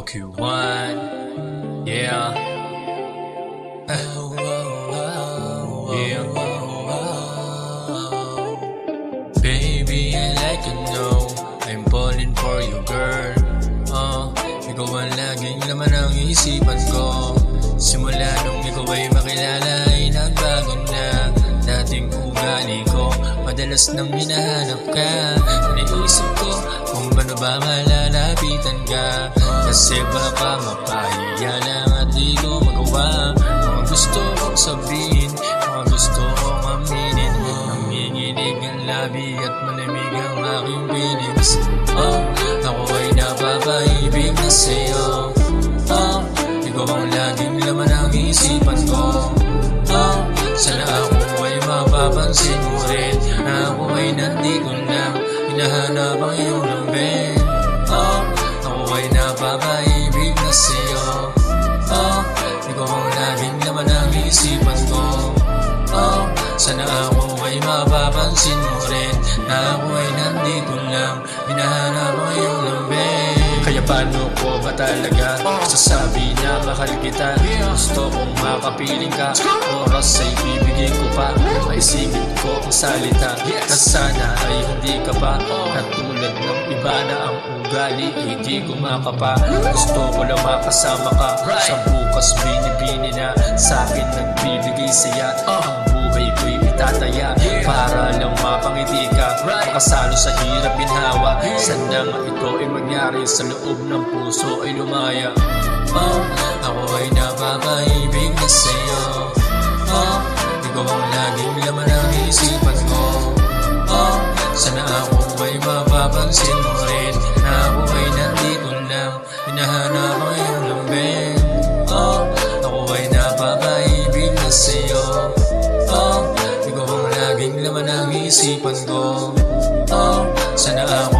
QQ1, yeah. Yeah. Baby, I like to know I'm falling for you, girl. Ikaw ang laging laman ng isipan ko. Simula nung ikaw ay makilala ay nagbago na dating ugali ko. Madalas nang hinahanap ka, naisip ko kung paano ba malalapitan ka. Kasi baka mapahiya lang at di ko magawa mga gusto kong sabihin, mga gusto kong aminin. Nanginginig ang labi at malamig ang aking feelings. Ako ay napapaibig na sa'yo. Ikaw ang laging laman ng isipan ko. Sana ako ay mapapansin mo rin na ako ay nandito lang, hinahanap ang iyong lambing. Ako ay napapaibig na sa'yo. Ikaw ang laging laman ng isipan ko. Sana ako ay mapapansin mo rin na ako ay nandito lang, hinahanap ang iyong lambing. Kaya paano ko ba talaga sasabi na mahal kita? Gusto kong makapiling ka, oras ay bibigay ko pa. Maisingit ko ang salita na sana ay hindi ka pa katulad ng iba na ang ugali ay di gumakapa. Gusto ko lang makasama ka sa bukas binibini na sa akin nagbibigay saya. Ang buhay ko'y itataya para lang mapangiti ka, makasalo sa hirap ginhawa. Sana nga ito ay mangyari sa loob ng puso ay lumaya. Ako ay napapaibig na sa'yo. Ikaw ang laging laman ng isipan ko. Sana ako ay mapapansin mo rin na ako ay nandito lang, hinahanap ang iyong lambing. Ako ay napapaibig na sa'yo. Ikaw ang laging laman ng isipan ko. Sana ako